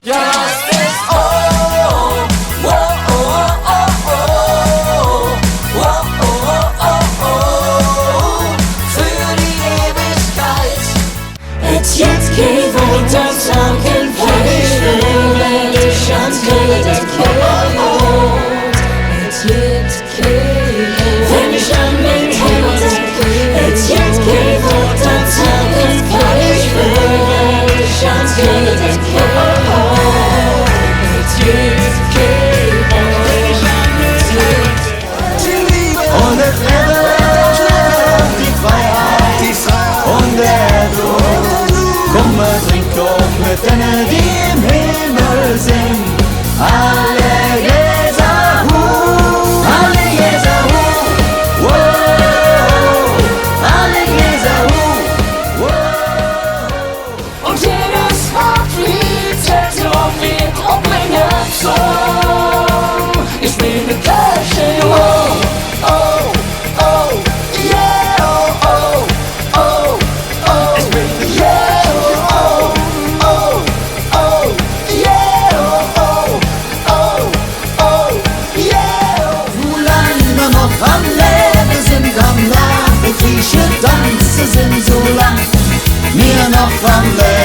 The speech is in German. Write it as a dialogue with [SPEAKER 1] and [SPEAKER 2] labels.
[SPEAKER 1] Justice, oh, oh, oh, oh, oh, oh, oh, oh, oh, oh, für die Ewigkeit. Et jitt, kein, weiter sagen, ich will dich ans Ewigkeit. Et jitt, kein, wenn ich an mich denke. Et jitt, kein, weiter sagen, ich will dich ans Ewigkeit.
[SPEAKER 2] Trink doch mit denen, die im Himmel sind. Alle Jläser, alle Jläser, wow, alle Jläser, wow.
[SPEAKER 1] Und jedes Heartbeat hält auf wird auf mein Herz so. Ich bin eine Kölsche Jung, oh, oh, yeah, oh, oh, oh, oh. Ich bin eine
[SPEAKER 2] am Leben sind, am Nachkriechen tanzen sind, so lang wir noch am Leben